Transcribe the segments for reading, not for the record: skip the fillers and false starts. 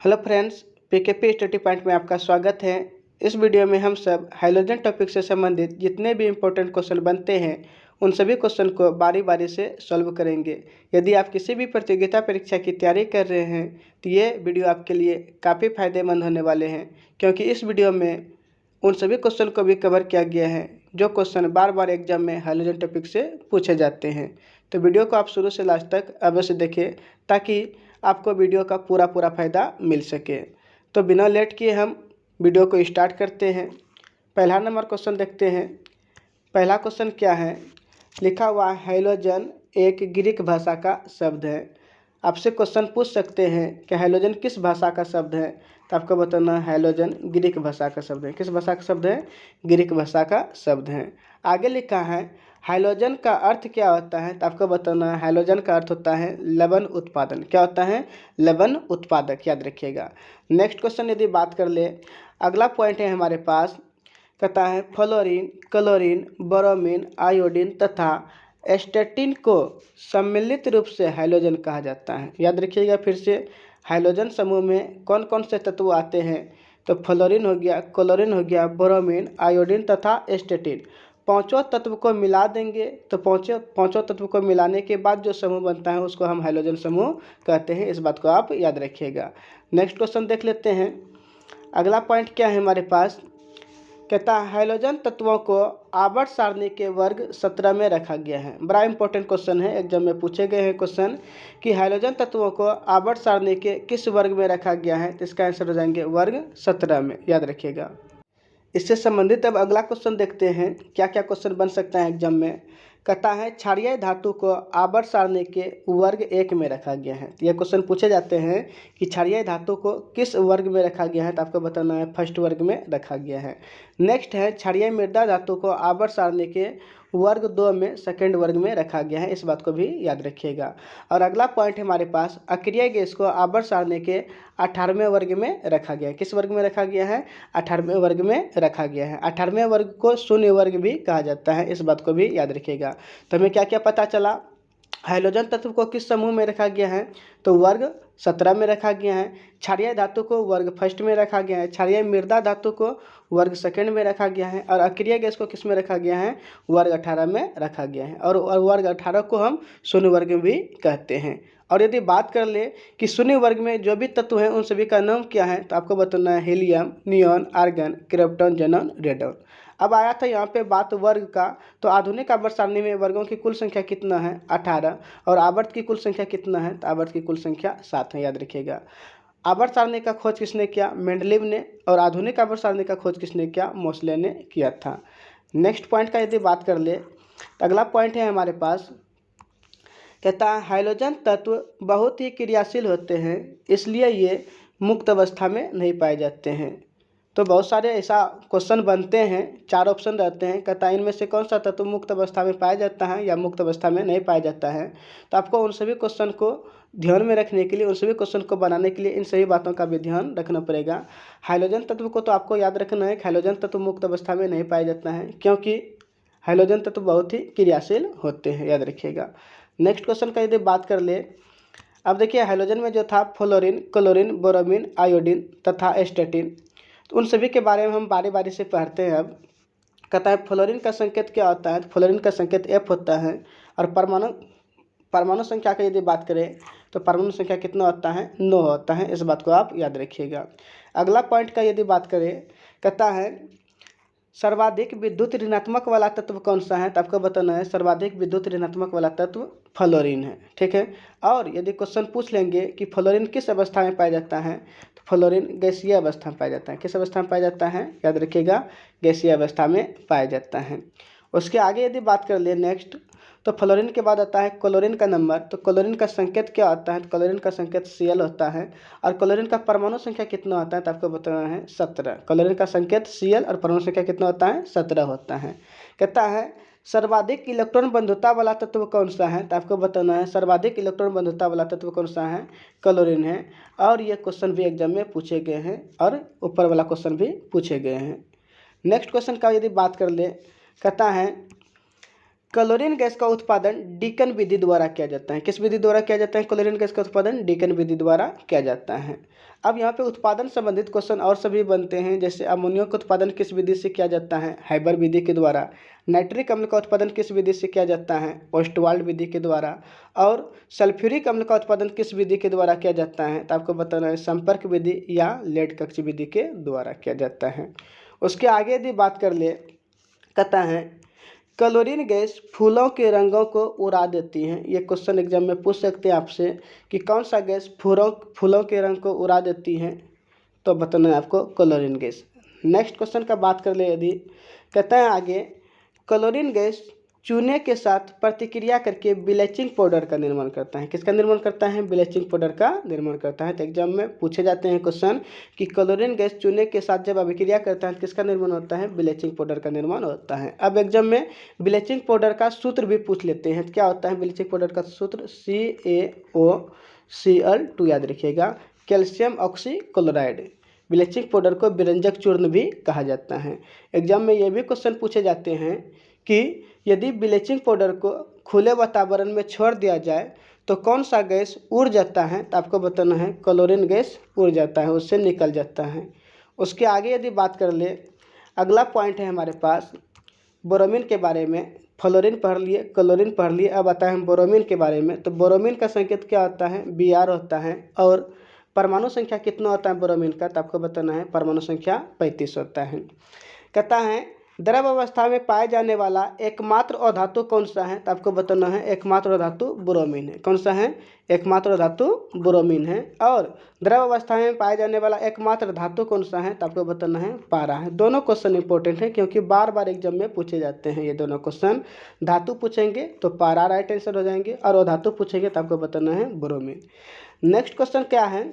Hello friends, पीकेपी study point में आपका स्वागत है। इस वीडियो में हम सब हाइड्रोजन टॉपिक से संबंधित जितने भी इम्पोर्टेंट क्वेश्चन बनते हैं उन सभी क्वेश्चन को बारी बारी से सॉल्व करेंगे। यदि आप किसी भी प्रतियोगिता परीक्षा की तैयारी कर रहे हैं तो ये वीडियो आपके लिए काफ़ी फायदेमंद होने वाले हैं, क्योंकि इस वीडियो में उन सभी क्वेश्चन को भी कवर किया गया है जो क्वेश्चन बार बार एग्जाम में हाइड्रोजन टॉपिक से पूछे जाते हैं। तो वीडियो को आप शुरू से लास्ट तक अवश्य देखें ताकि आपको वीडियो का पूरा फ़ायदा मिल सके। तो बिना लेट किए हम वीडियो को स्टार्ट करते हैं। पहला नंबर क्वेश्चन देखते हैं। पहला क्वेश्चन क्या है? लिखा हुआ हाइड्रोजन एक ग्रीक भाषा का शब्द है। आपसे क्वेश्चन पूछ सकते हैं कि हाइड्रोजन किस भाषा का शब्द है, तो आपको बताना है हाइड्रोजन ग्रीक भाषा का शब्द है। किस भाषा का शब्द है? ग्रीक भाषा का शब्द है। आगे लिखा है हाइड्रोजन का अर्थ क्या होता है, तो आपको बताना है हाइड्रोजन का अर्थ होता है लवण उत्पादन। क्या होता है? लवण उत्पादक, याद रखिएगा। नेक्स्ट क्वेश्चन यदि बात कर ले, अगला पॉइंट है हमारे पास, कहता है फ्लोरीन, क्लोरीन, ब्रोमीन, आयोडीन तथा एस्टेटिन को सम्मिलित रूप से हाइड्रोजन कहा जाता है। याद रखिएगा फिर से, हाइड्रोजन समूह में कौन कौन से तत्व आते हैं? तो फ्लोरीन हो गया, क्लोरीन हो गया, ब्रोमीन, आयोडीन तथा एस्टेटिन। पांचों तत्व को मिला देंगे तो पांचों तत्व को मिलाने के बाद जो समूह बनता है उसको हम हाइड्रोजन समूह कहते हैं। इस बात को आप याद रखिएगा। नेक्स्ट क्वेश्चन देख लेते हैं। अगला पॉइंट क्या है हमारे पास? कहता है हाइड्रोजन तत्वों को आवर्त सारणी के वर्ग 17 में रखा गया है। बड़ा इंपॉर्टेंट क्वेश्चन है, एग्जाम में पूछे गए हैं क्वेश्चन कि हाइड्रोजन तत्वों को आवर्त सारणी के किस वर्ग में रखा गया है, तो इसका आंसर हो जाएंगे वर्ग 17 में, याद रखिएगा। इससे संबंधित अब अगला क्वेश्चन देखते हैं क्या क्या क्वेश्चन बन सकता है एग्जाम में। कहता है क्षारीय धातु को आवर्त सारणी के वर्ग 1 में रखा गया है। तो यह क्वेश्चन पूछे जाते हैं कि क्षारीय धातु को किस वर्ग में रखा गया है, तो आपको बताना है फर्स्ट वर्ग में रखा गया है। नेक्स्ट है क्षारीय मृदा धातु को आवर्त सारणी के वर्ग 2 में सेकेंड वर्ग में रखा गया है। इस बात को भी याद रखिएगा। और अगला पॉइंट है हमारे पास, अक्रिय गैस को आवर्त सारणी के 18वें वर्ग में रखा गया है। किस वर्ग में रखा गया है? 18वें वर्ग में रखा गया है। 18वें वर्ग को शून्य वर्ग भी कहा जाता है। इस बात को भी याद रखिएगा। तो हमें क्या क्या पता चला? हाइड्रोजन तत्व को किस समूह में रखा गया है? तो वर्ग 17 में रखा गया है। क्षारीय धातु को वर्ग फर्स्ट में रखा गया है। क्षारीय मृदा धातु को वर्ग सेकंड में रखा गया है। और अक्रिय गैस को किस में रखा गया है? वर्ग 18 में रखा गया है। और वर्ग 18 को हम शून्य वर्ग भी कहते हैं। और यदि बात कर ले कि शून्य वर्ग में जो भी तत्व हैं उन सभी का नाम क्या है, तो आपको बताना है helium, neon, argon, krypton, xenon, radon. अब आया था यहाँ पे बात वर्ग का, तो आधुनिक आवर्त सारणी में वर्गों की कुल संख्या कितना है? 18। और आवर्त की कुल संख्या कितना है? तो आवर्त की कुल संख्या 7 है, याद रखिएगा। आवर्त सारणी का खोज किसने किया? मेंडलीव ने। और आधुनिक आवर्त सारणी का खोज किसने किया? मोसले ने किया था। नेक्स्ट पॉइंट का यदि बात कर ले, तो अगला पॉइंट है हमारे पास, कहता है हाइड्रोजन तत्व बहुत ही क्रियाशील होते हैं, इसलिए ये मुक्त अवस्था में नहीं पाए जाते हैं। तो बहुत सारे ऐसा क्वेश्चन बनते हैं, 4 ऑप्शन रहते हैं। कहता है इनमें से कौन सा तत्व मुक्त अवस्था में पाया जाता है या मुक्त अवस्था में नहीं पाया जाता है। तो आपको उन सभी क्वेश्चन को ध्यान में रखने के लिए, उन सभी क्वेश्चन को बनाने के लिए इन सभी बातों का भी ध्यान रखना पड़ेगा। हाइड्रोजन तत्व को तो आपको याद रखना है कि हाइड्रोजन तत्व मुक्त अवस्था में नहीं पाया जाता है, क्योंकि हाइड्रोजन तत्व बहुत ही क्रियाशील होते हैं, याद रखिएगा। नेक्स्ट क्वेश्चन का यदि बात कर ले, अब देखिए हाइड्रोजन में जो था फ्लोरीन, क्लोरीन, ब्रोमीन, आयोडीन तथा एस्टेटिन, तो उन सभी के बारे में हम बारी बारी से पढ़ते हैं। अब कहता है फ्लोरीन का संकेत क्या होता है? तो फ्लोरीन का संकेत F होता है। और परमाणु संख्या की यदि बात करें तो परमाणु संख्या कितना होता है? 9 होता है। इस बात को आप याद रखिएगा। अगला पॉइंट का यदि बात करें, कहता है सर्वाधिक विद्युत ऋणात्मक वाला तत्व कौन सा है? तो आपको बताना है सर्वाधिक विद्युत ऋणात्मक वाला तत्व फ्लोरीन है, ठीक है। और यदि क्वेश्चन पूछ लेंगे कि फ्लोरीन किस अवस्था में पाया जाता है, तो फ्लोरीन गैसीय अवस्था में पाया जाता है। किस अवस्था में पाया जाता है? याद रखिएगा, गैसीय अवस्था में पाया जाता है। उसके आगे यदि बात कर ले नेक्स्ट, तो फ्लोरीन के बाद आता है क्लोरीन का नंबर। तो क्लोरीन का संकेत क्या होता है? तो क्लोरीन का संकेत Cl होता है। और क्लोरीन का परमाणु संख्या कितना होता है? तो आपको बताना है 17। क्लोरीन का संकेत Cl और परमाणु संख्या कितना होता है? 17 होता है। कहता है सर्वाधिक इलेक्ट्रॉन बंधुता वाला तत्व कौन सा है? तो आपको बताना है सर्वाधिक इलेक्ट्रॉन बंधुता वाला तत्व कौन सा है? क्लोरीन है। और ये क्वेश्चन भी एग्जाम में पूछे गए हैं और ऊपर वाला क्वेश्चन भी पूछे गए हैं। नेक्स्ट क्वेश्चन का यदि बात कर ले, कहता है क्लोरीन गैस का उत्पादन डीकन विधि द्वारा किया जाता है। किस विधि द्वारा किया जाता है? क्लोरीन गैस का उत्पादन डीकन विधि द्वारा किया जाता है। अब यहाँ पे उत्पादन संबंधित क्वेश्चन और सभी बनते हैं, जैसे अमोनिया का उत्पादन किस विधि से किया जाता है? हाइबर विधि के द्वारा। नाइट्रिक अम्ल का उत्पादन किस विधि से किया जाता है? ओस्टवाल्ड विधि के द्वारा। और सल्फ्यूरिक अम्ल का उत्पादन किस विधि के द्वारा किया जाता है? तो आपको बताना है संपर्क विधि या लेड कक्ष विधि के द्वारा किया जाता है। उसके आगे यदि बात कर ले, कहता है क्लोरीन गैस फूलों के रंगों को उड़ा देती है। ये क्वेश्चन एग्जाम में पूछ सकते हैं आपसे कि कौन सा गैस फूलों के रंग को उड़ा देती है? तो बताना है आपको क्लोरीन गैस। नेक्स्ट क्वेश्चन का बात कर ले यदि, कहता है आगे क्लोरीन गैस चूने के साथ प्रतिक्रिया करके ब्लीचिंग पाउडर का निर्माण करता है। किसका निर्माण करता है? ब्लीचिंग पाउडर का निर्माण करता है। तो एग्जाम में पूछे जाते हैं क्वेश्चन कि क्लोरीन गैस चूने के साथ जब अभिक्रिया करता है तो किसका निर्माण होता है? ब्लीचिंग पाउडर का निर्माण होता है। अब एग्जाम में ब्लीचिंग पाउडर का सूत्र भी पूछ लेते हैं। क्या होता है ब्लीचिंग पाउडर का सूत्र? CaOCl2 याद रखिएगा, कैल्शियम ऑक्सीक्लोराइड। ब्लीचिंग पाउडर को विरंजक चूर्ण भी कहा जाता है। एग्जाम में ये भी क्वेश्चन पूछे जाते हैं कि यदि ब्लीचिंग पाउडर को खुले वातावरण में छोड़ दिया जाए तो कौन सा गैस उड़ जाता है? तो आपको बताना है क्लोरीन गैस उड़ जाता है, उससे निकल जाता है। उसके आगे यदि बात कर ले, अगला पॉइंट है हमारे पास बोरोमीन के बारे में। फ्लोरीन पढ़ लिए, क्लोरीन पढ़ लिए, अब आता है बोरोमीन के बारे में। तो बोरोमीन का संकेत क्या होता है? Br होता है। और परमाणु संख्या कितना होता है बोरोमीन का? तो आपको बताना है परमाणु संख्या 35 होता है। कहता है द्रव अवस्था में पाए जाने वाला एकमात्र अधातु कौन सा है? तो आपको बताना है एकमात्र अधातु बोरोमीन है। कौन सा है? एकमात्र धातु बोरोमीन है। और द्रव अवस्था में पाए जाने वाला एकमात्र धातु कौन सा है? तो आपको बताना है पारा है। दोनों क्वेश्चन इंपॉर्टेंट है क्योंकि बार बार एग्जाम में पूछे जाते हैं ये दोनों क्वेश्चन। धातु पूछेंगे तो पारा राइट आंसर हो जाएंगे, और अधातु पूछेंगे तो आपको बताना है बोरोमीन। नेक्स्ट क्वेश्चन क्या है?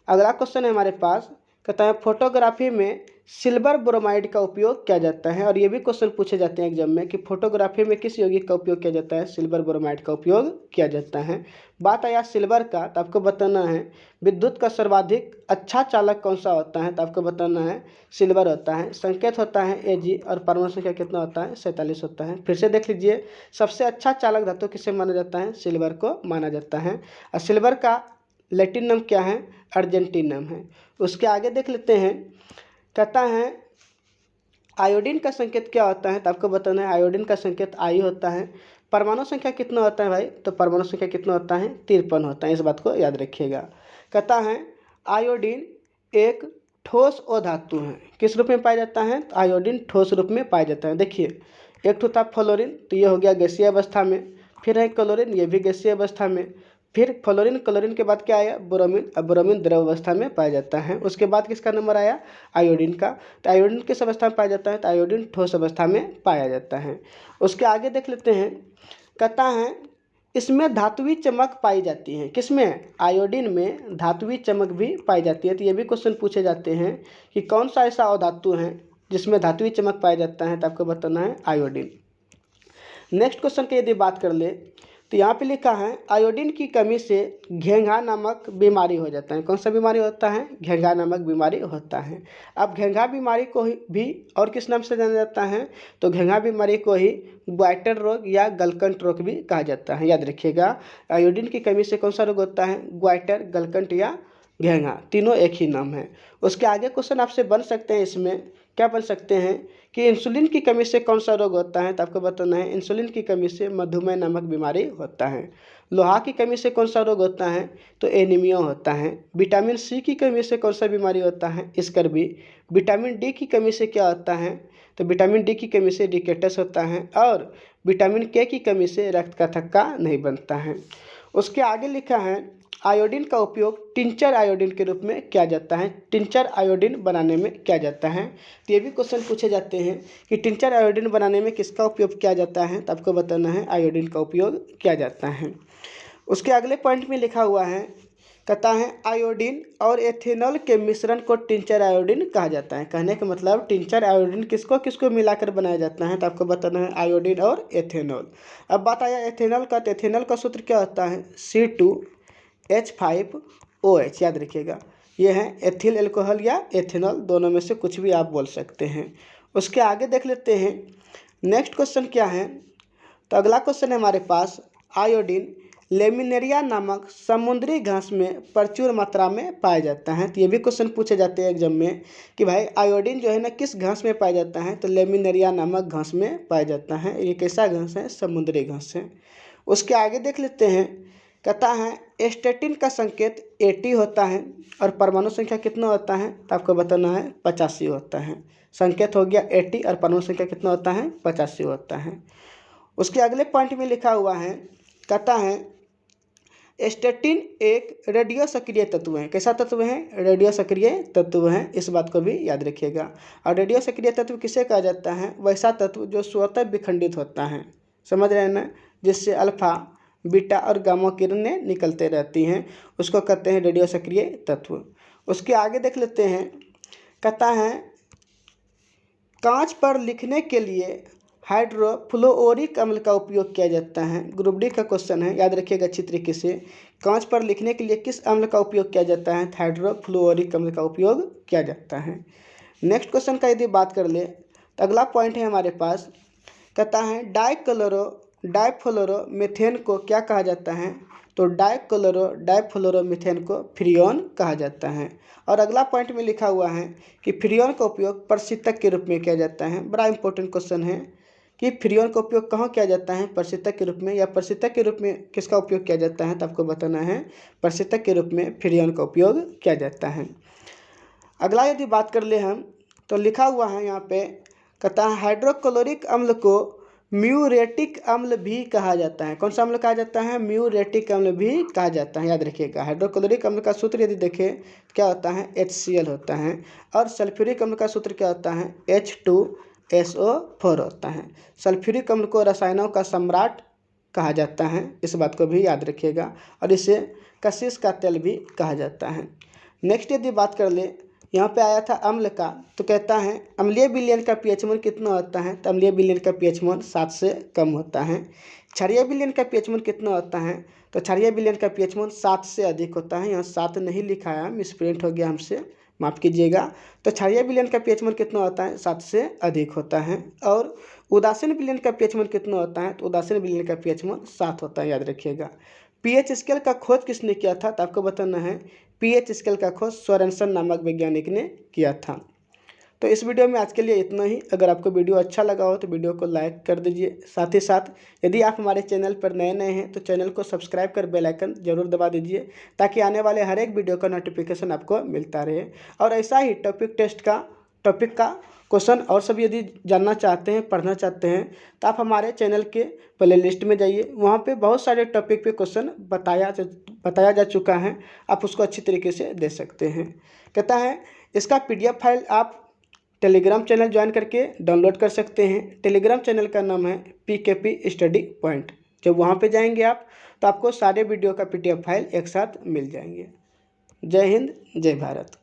अगला क्वेश्चन है हमारे पास, कहता है फोटोग्राफी में सिल्वर ब्रोमाइड का उपयोग किया जाता है। और ये भी क्वेश्चन पूछे जाते हैं एग्जाम में कि फोटोग्राफी में किस यौगिक का उपयोग किया जाता है? सिल्वर ब्रोमाइड का उपयोग किया जाता है। बात आया सिल्वर का, तो आपको बताना है विद्युत का सर्वाधिक अच्छा चालक कौन सा होता है? तो आपको बताना है सिल्वर होता है। संकेत होता है Ag और परमाणु संख्या कितना होता है? 47 होता है। फिर से देख लीजिए, सबसे अच्छा चालक धातु किसे माना जाता है? सिल्वर को माना जाता है। और सिल्वर का लैटिन नाम क्या है? अर्जेंटीनम है। उसके आगे देख लेते हैं, कहता है आयोडीन का संकेत क्या होता है? तो आपको बताना है आयोडीन का संकेत I होता है। परमाणु संख्या कितना होता है भाई? तो परमाणु संख्या कितना होता है? 53 होता है। इस बात को याद रखिएगा। कहता है आयोडीन एक ठोस अधातु है। किस रूप में पाया जाता है? तो आयोडीन ठोस रूप में पाया जाता है। देखिए, एक तो था फ्लोरीन, तो ये हो गया गैसीय अवस्था में। फिर है क्लोरीन, ये भी गैसीय अवस्था में। फिर फ्लोरीन, क्लोरीन के बाद क्या आया? बोरोमीन। अब बोरोमीन द्रव अवस्था में पाया जाता है। उसके बाद किसका नंबर आया? आयोडीन का। तो आयोडीन किस अवस्था में पाया जाता है? तो आयोडीन ठोस अवस्था में पाया जाता है। उसके आगे देख लेते हैं, कहता है इसमें धातुवी चमक पाई जाती है। किसमें? आयोडीन में धातुवी चमक भी पाई जाती है। तो ये भी क्वेश्चन पूछे जाते हैं कि कौन सा ऐसा अधातु है जिसमें धातुवी चमक पाया जाता है? तो आपको बताना है आयोडीन। नेक्स्ट क्वेश्चन की यदि बात कर ले, तो यहाँ पे लिखा है आयोडीन की कमी से घेंघा नामक बीमारी हो जाता है। कौन सा बीमारी होता है? घेंघा नामक बीमारी होता है। अब घेंघा बीमारी को भी और किस नाम से जाना जाता है? तो घेंघा बीमारी को ही ग्वाइटर रोग या गलकंट रोग भी कहा जाता है। याद रखिएगा, आयोडीन की कमी से कौन सा रोग होता है? ग्वाइटर, गलकंट या घेंघा, तीनों एक ही नाम है। उसके आगे क्वेश्चन आपसे बन सकते हैं, इसमें क्या बन सकते हैं कि इंसुलिन की कमी से कौन सा रोग होता है? तो आपको बताना है इंसुलिन की कमी से मधुमेह नामक बीमारी होता है। लोहा की कमी से कौन सा रोग होता है? तो एनीमिया होता है। विटामिन सी की कमी से कौन सा बीमारी होता है? स्कर्वी। विटामिन डी की कमी से क्या होता है? तो विटामिन डी की कमी से रिकेटस होता है। और विटामिन के की कमी से रक्त का थक्का नहीं बनता है। उसके आगे लिखा है आयोडीन का उपयोग टिंचर आयोडीन के रूप में किया जाता है। टिंचर आयोडीन बनाने में किया जाता है। तो ये भी क्वेश्चन पूछे जाते हैं कि टिंचर आयोडीन बनाने में किसका उपयोग किया जाता है? तो आपको बताना है आयोडीन का उपयोग किया जाता है। उसके अगले पॉइंट में लिखा हुआ है, कहता है आयोडीन और एथेनॉल के मिश्रण को टिंचर आयोडीन कहा जाता है। कहने का मतलब टिंचर आयोडीन किसको किसको मिलाकर बनाया जाता है? तो आपको बताना है आयोडीन और एथेनॉल। अब बात आया एथेनॉल का, तो एथेनॉल का सूत्र क्या होता है? C2H5OH। याद रखिएगा, ये है एथिल एल्कोहल या एथेनॉल, दोनों में से कुछ भी आप बोल सकते हैं। उसके आगे देख लेते हैं, नेक्स्ट क्वेश्चन क्या है? तो अगला क्वेश्चन है हमारे पास, आयोडीन लेमिनेरिया नामक समुद्री घास में प्रचुर मात्रा में पाया जाता है। तो ये भी क्वेश्चन पूछे जाते हैं एग्जाम में कि भाई आयोडीन जो है ना किस घास में पाया जाता है, तो लेमिनेरिया नामक घास में पाया जाता है। ये कैसा घास है, समुद्री घास है। उसके आगे देख लेते हैं, कहता है स्टेटिन का संकेत 80 होता है और परमाणु संख्या कितना होता है, तो आपको बताना है 85 होता है। संकेत हो गया 80 और परमाणु संख्या कितना होता है, 85 होता है। उसके अगले पॉइंट में लिखा हुआ है, कहता है स्टेटिन एक रेडियो सक्रिय तत्व है। कैसा तत्व है, रेडियो सक्रिय तत्व है, इस बात को भी याद रखिएगा। और रेडियो सक्रिय तत्व किसे कहा जाता है, वैसा तत्व जो स्वतः विखंडित होता है, समझ रहे हैं ना, जिससे अल्फा बीटा और गामा किरणें निकलते रहती हैं, उसको कहते हैं रेडियो सक्रिय तत्व। उसके आगे देख लेते हैं, कहता है कांच पर लिखने के लिए हाइड्रोफ्लोरिक अम्ल का उपयोग किया जाता है। ग्रुप डी का क्वेश्चन है, याद रखिएगा अच्छी तरीके से। कांच पर लिखने के लिए किस अम्ल का उपयोग किया जाता है, हाइड्रोफ्लोरिक अम्ल का उपयोग किया जाता है। नेक्स्ट क्वेश्चन का यदि बात कर ले तो अगला पॉइंट है हमारे पास, कहता है डाइफ्लोरोमीथेन को क्या कहा जाता है, तो डाइफ्लोरोमीथेन को फ्रियोन कहा जाता है। और अगला पॉइंट में लिखा हुआ है कि फ्रियोन का उपयोग प्रशीतक के रूप में किया जाता है। बड़ा इंपॉर्टेंट क्वेश्चन है कि फ्रियोन का उपयोग कहाँ किया जाता है, प्रशीतक के रूप में, या प्रशीतक के रूप में किसका उपयोग किया जाता है, तो आपको बताना है प्रशीतक के रूप में फ्रियोन का उपयोग किया जाता है। अगला यदि बात कर ले हम, तो लिखा हुआ है यहाँ पे, कहता है हाइड्रोक्लोरिक अम्ल को म्यूरेटिक अम्ल भी कहा जाता है। कौन सा अम्ल कहा जाता है, म्यूरेटिक अम्ल भी कहा जाता है, याद रखिएगा। हाइड्रोक्लोरिक अम्ल का सूत्र यदि देखें क्या होता है, HCl होता है। और सल्फ्यूरिक अम्ल का सूत्र क्या होता है, H2SO4 होता है। सल्फ्यूरिक अम्ल को रसायनों का सम्राट कहा जाता है, इस बात को भी याद रखिएगा। और इसे कशिश का तेल भी कहा जाता है। नेक्स्ट यदि बात कर ले, यहाँ पे आया था अम्ल का, तो कहता है अम्लीय विलयन का pH मान कितना होता है, तो अम्लीय विलयन का pH मान 7 से कम होता है। क्षारीय विलयन का pH मान कितना होता है, तो क्षारीय विलयन का pH मान 7 से अधिक होता है। यहाँ 7 नहीं लिखा है, मिसप्रिंट हो गया हमसे, माफ़ कीजिएगा। तो क्षारीय विलयन का pH मान कितना होता है, 7 से अधिक होता है। और उदासीन विलयन का pH मान कितना होता है, तो उदासीन विलयन का pH मान 7 होता है, याद रखिएगा। pH स्केल का खोज किसने किया था, तो आपको बताना है pH स्केल का खोज सोरेनसन नामक वैज्ञानिक ने किया था। तो इस वीडियो में आज के लिए इतना ही। अगर आपको वीडियो अच्छा लगा हो तो वीडियो को लाइक कर दीजिए। साथ ही साथ यदि आप हमारे चैनल पर नए हैं तो चैनल को सब्सक्राइब कर बेल आइकन जरूर दबा दीजिए, ताकि आने वाले हर एक वीडियो का नोटिफिकेशन आपको मिलता रहे। और ऐसा ही टॉपिक का क्वेश्चन और सब यदि जानना चाहते हैं, पढ़ना चाहते हैं, तो आप हमारे चैनल के प्ले लिस्ट में जाइए। वहाँ पे बहुत सारे टॉपिक पे क्वेश्चन बताया जा चुका है, आप उसको अच्छी तरीके से दे सकते हैं। कहता है इसका PDF फाइल आप टेलीग्राम चैनल ज्वाइन करके डाउनलोड कर सकते हैं। टेलीग्राम चैनल का नाम है PKP स्टडी पॉइंट। जब वहाँ पे जाएंगे आप, तो आपको सारे वीडियो का PDF फाइल एक साथ मिल जाएंगे। जय हिंद, जय भारत।